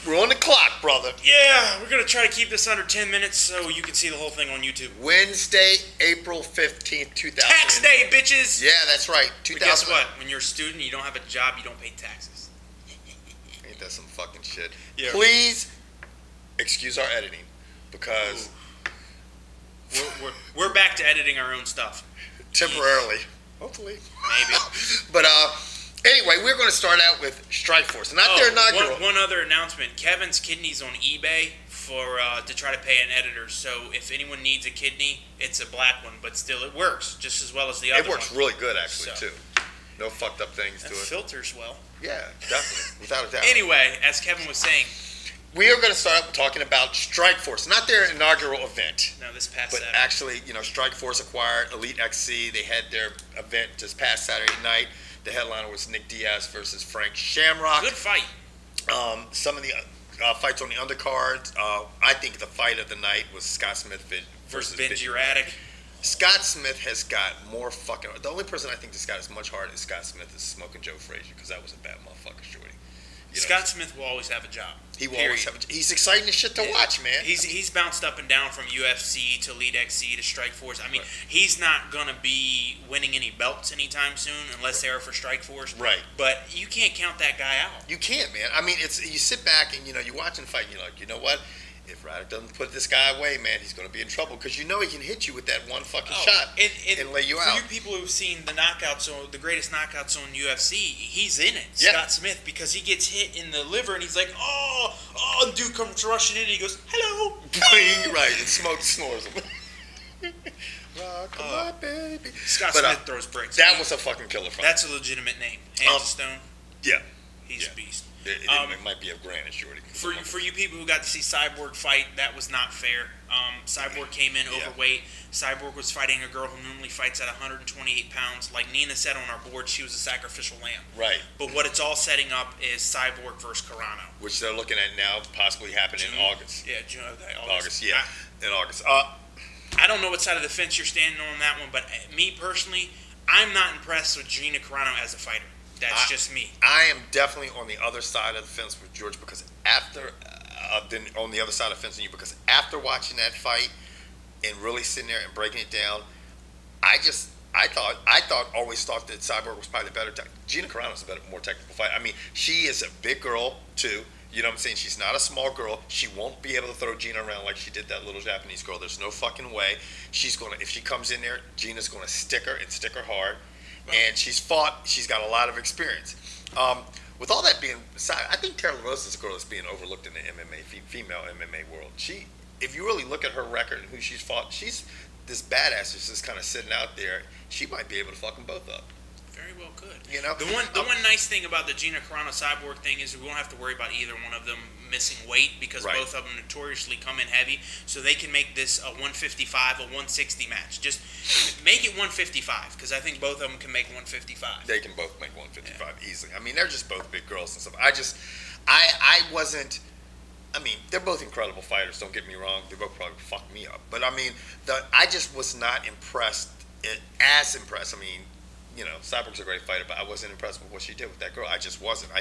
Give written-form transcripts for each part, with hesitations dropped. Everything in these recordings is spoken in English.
We're on the clock, brother. Yeah, we're going to try to keep this under 10 minutes so you can see the whole thing on YouTube. Wednesday, April 15th, 2000. Tax day, bitches! Yeah, that's right. 2000. But guess what? When you're a student, you don't have a job, you don't pay taxes. Ain't that some fucking shit? Yeah. Please excuse our editing because we're back to editing our own stuff. Temporarily. Hopefully. Maybe. But anyway, we're going to start out with Strikeforce. Not their inaugural. One other announcement. Kevin's kidney's on eBay for to try to pay an editor. So if anyone needs a kidney, it's a black one, but still it works just as well as the other one. It works really good, actually, too. No fucked up things to it. Filters well. Yeah, definitely. Without a doubt. Anyway, as Kevin was saying, we are going to start out talking about Strikeforce, not their inaugural event. No, this past Saturday. But actually, Strikeforce acquired Elite XC. They had their event just past Saturday night. The headliner was Nick Diaz versus Frank Shamrock. Good fight. Some of the fights on the undercard. I think the fight of the night was Scott Smith versus Ben Juratic. Scott Smith has got more fucking. The only person I think that's got as much heart as Scott Smith is Smoking Joe Frazier, because that was a bad motherfucker, shorty. Scott Smith will always have a job. He will always have a job. He's exciting as shit to watch, man. He's bounced up and down from UFC to Elite XC to Strikeforce. I mean, he's not going to be winning any belts anytime soon unless they're for Strikeforce. Right. But you can't count that guy out. You can't, man. I mean, it's you sit back and, you watch him fight and you're like, you know what? If Raddick doesn't put this guy away, man, he's going to be in trouble, because he can hit you with that one fucking shot and lay you out. For you people who've seen the knockouts, the greatest knockouts on UFC, he's in it, yeah. Scott Smith, because he gets hit in the liver and he's like, oh, and dude comes rushing in and he goes, hello. Right, and Smoke snores him. Rock my baby. Scott Smith throws bricks. That was a fucking killer fight. That's a legitimate name. Hands of Stone. Yeah. He's a beast. It might be a granite, shorty. For you people who got to see Cyborg fight, that was not fair. Cyborg came in overweight. Cyborg was fighting a girl who normally fights at 128 pounds. Like Nina said on our board, she was a sacrificial lamb. Right. But what it's all setting up is Cyborg versus Carano, which they're looking at now possibly happening in August. Yeah, June. Okay, August. Yeah, in August. I don't know what side of the fence you're standing on that one, but me personally, I'm not impressed with Gina Carano as a fighter. That's just me. I am definitely on the other side of the fence with George, because after on the other side of the fence than you, because after watching that fight and really sitting there and breaking it down, I always thought that Cyborg was probably the better. Gina Carano's a more technical fighter. I mean, she is a big girl too. You know what I'm saying? She's not a small girl. She won't be able to throw Gina around like she did that little Japanese girl. There's no fucking way. If she comes in there, Gina's gonna stick her and stick her hard. And she's got a lot of experience. With all that being said, I think Tara LaRosa is a girl that's being overlooked in the female MMA world. If you really look at her record and who she's fought, she's this badass that's just kind of sitting out there. She might be able to fuck them both up. Very well could. The one nice thing about the Gina Carano Cyborg thing is we won't have to worry about either one of them missing weight, because both of them notoriously come in heavy, so they can make this a 155, a 160 match. Just make it 155, because I think both of them can make 155. They can both make 155 easily. I mean, they're just both big girls and stuff. I wasn't. I mean, they're both incredible fighters. Don't get me wrong. They both probably fucked me up, but I mean, I just was not impressed. As impressed. I mean, Cyborg's a great fighter, but I wasn't impressed with what she did with that girl. I just wasn't. I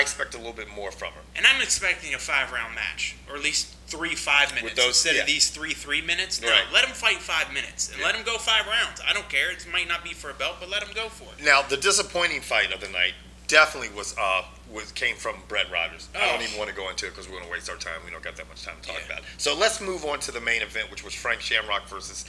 expect a little bit more from her. And I'm expecting a 5-round match, or at least 3 5-minutes instead of these 3 minutes. No, let them fight 5 minutes and let them go 5 rounds. I don't care. It might not be for a belt, but let them go for it. Now, the disappointing fight of the night definitely came from Brett Rogers. I don't even want to go into it because we're going to waste our time. We don't got that much time to talk about it. So let's move on to the main event, which was Frank Shamrock versus.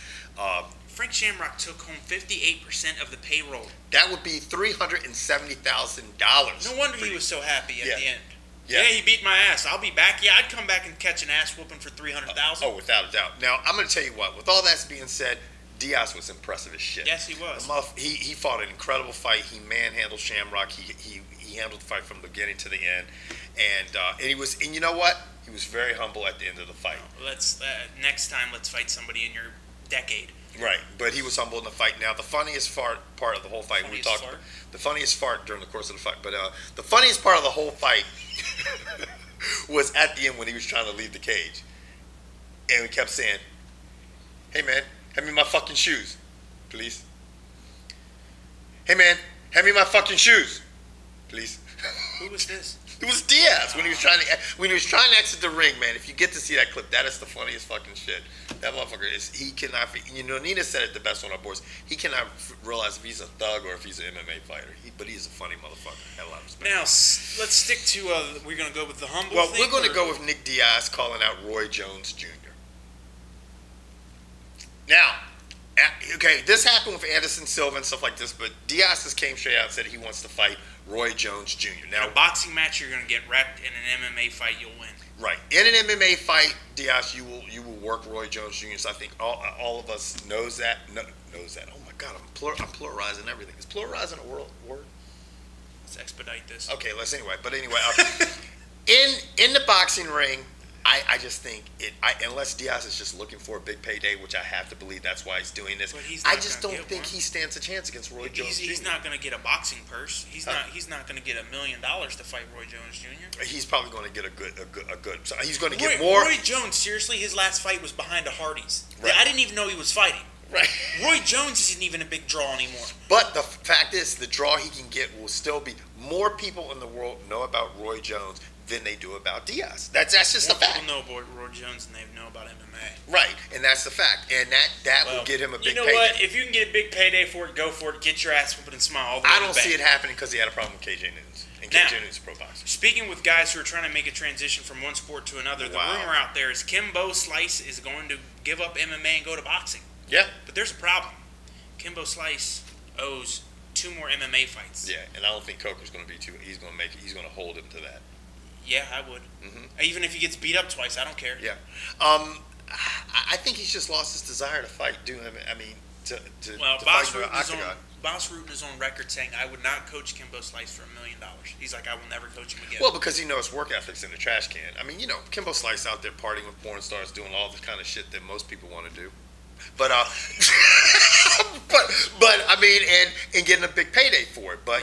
Frank Shamrock took home 58% of the payroll. That would be $370,000. No wonder he was so happy at the end. Yeah, he beat my ass. I'll be back. Yeah, I'd come back and catch an ass whooping for $300,000. Oh, without a doubt. Now, I'm going to tell you what. With all that being said, Diaz was impressive as shit. Yes, he was. He fought an incredible fight. He manhandled Shamrock. He handled the fight from the beginning to the end, and you know what? He was very humble at the end of the fight. Next time, let's fight somebody in your decade. Right, but he was humble in the fight. Now, the funniest part of the whole fight, the funniest fart during the course of the fight, but the funniest part of the whole fight was at the end when he was trying to leave the cage, and he kept saying, "Hey man, hand me my fucking shoes, please. Hey man, hand me my fucking shoes, please." Who was this? It was Diaz when he was trying to exit the ring, man. If you get to see that clip, that is the funniest fucking shit. That motherfucker he cannot. Nina said it the best on our boards. He cannot realize if he's a thug or if he's an MMA fighter. But he's a funny motherfucker. Had a lot of respect. Now let's stick to. We're gonna go with the humble. Well, thing, we're gonna go with Nick Diaz calling out Roy Jones Jr. Now, okay, this happened with Anderson Silva and stuff like this, but Diaz just came straight out and said he wants to fight Roy Jones Jr. Now, in a boxing match, you're going to get wrecked. In an MMA fight, you'll win. Right. In an MMA fight, Diaz, you will work Roy Jones Jr. So I think all of us knows that. Knows that. Oh my God, I'm pluralizing everything. Is pluralizing a word? Let's expedite this. Okay, anyway, in the boxing ring, I just think unless Diaz is just looking for a big payday, which I have to believe that's why he's doing this. I just don't think he stands a chance against Roy Jones Jr. He's not going to get a boxing purse. He's not going to get $1 million to fight Roy Jones Jr. He's probably going to get a good. So he's going to get more. Roy Jones, seriously, his last fight was behind the Hardys. Right. I didn't even know he was fighting. Right. Roy Jones isn't even a big draw anymore. But the fact is, the draw he can get will still be more people in the world know about Roy Jones than they do about Diaz. That's just a fact. People know about Roy Jones than they know about MMA. Right, and that's the fact, and that will get him a big payday. You know what? If you can get a big payday for it, go for it. Get your ass whooping and smile. I don't see it happening because he had a problem with KJ Nunes, and KJ Nunes is a pro boxer. Speaking with guys who are trying to make a transition from one sport to another, the rumor out there is Kimbo Slice is going to give up MMA and go to boxing. Yeah, but there's a problem. Kimbo Slice owes 2 more MMA fights. Yeah, and I don't think Coker's going to be too. He's going to make it. He's going to hold him to that. Yeah, I would. Even if he gets beat up twice, I don't care. Yeah, I think he's just lost his desire to fight. Boss Rutan is on record saying, "I would not coach Kimbo Slice for $1 million." He's like, "I will never coach him again." Well, because he knows work ethics in the trash can. I mean, Kimbo Slice out there partying with porn stars, doing all the kind of shit that most people want to do. But but I mean, and getting a big payday for it. But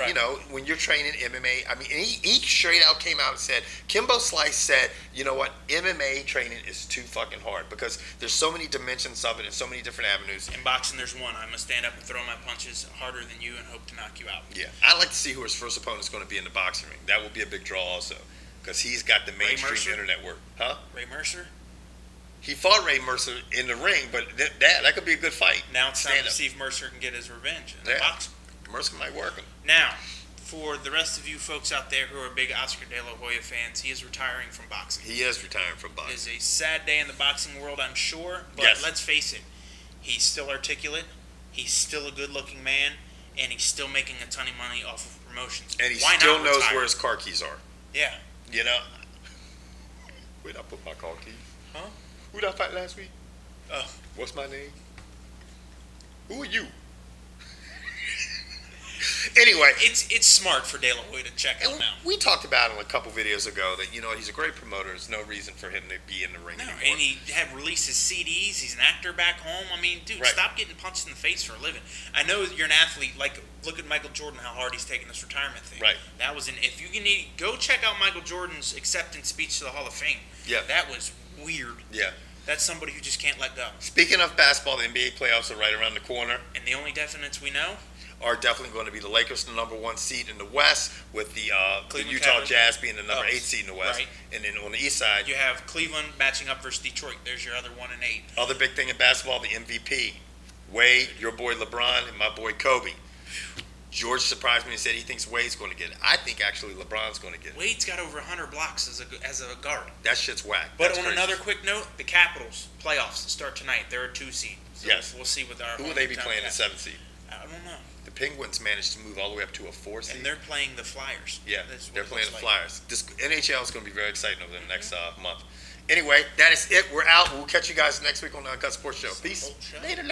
when you're training MMA, I mean, and he straight out came out and said, Kimbo Slice said, you know what, MMA training is too fucking hard because there's so many dimensions of it and so many different avenues. In boxing, there's one. I must stand up and throw my punches harder than you and hope to knock you out. Yeah, I'd like to see who his first opponent is going to be in the boxing ring. That will be a big draw also because he's got the mainstream internet work. Huh? Ray Mercer? He fought Ray Mercer in the ring, but that could be a good fight. Now it's time to see if Mercer can get his revenge in the boxing. Mercer might work him. Now, for the rest of you folks out there who are big Oscar De La Hoya fans, he is retiring from boxing. He is retiring from boxing. It is a sad day in the boxing world, I'm sure, but let's face it, he's still articulate, he's still a good-looking man, and he's still making a ton of money off of promotions. And he still knows where his car keys are. Yeah. Where'd I put my car keys? Huh? Who did I fight last week? What's my name? Who are you? Anyway, it's smart for De La Hoya to check out now. We talked about him a couple videos ago that he's a great promoter. There's no reason for him to be in the ring anymore. And he had released his CDs. He's an actor back home. I mean, dude, stop getting punched in the face for a living. I know you're an athlete. Like, look at Michael Jordan, how hard he's taking this retirement thing. Right. That was if you can go check out Michael Jordan's acceptance speech to the Hall of Fame. Yeah. That was weird. Yeah. That's somebody who just can't let go. Speaking of basketball, the NBA playoffs are right around the corner. And the only definites we know are definitely going to be the Lakers, the number 1 seed in the West, with the Utah Jazz being the number 8 seed in the West. Right. And then on the East side, you have Cleveland matching up versus Detroit. There's your other 1 and 8. Other big thing in basketball, the MVP. Wade, your boy LeBron, and my boy Kobe. George surprised me and said he thinks Wade's going to get it. I think actually LeBron's going to get it. Wade's got over 100 blocks as a guard. That shit's whack. But on another quick note, the Capitals playoffs start tonight. They're a 2 seed. So yes. We'll see what our. Who will they be playing at 7 seed? I don't know. The Penguins managed to move all the way up to a 4 seed. And they're playing the Flyers. Yeah, they're playing the Flyers. This NHL is going to be very exciting over the next month. Anyway, that is it. We're out. We'll catch you guys next week on the Uncut Sports Show. Peace. Later.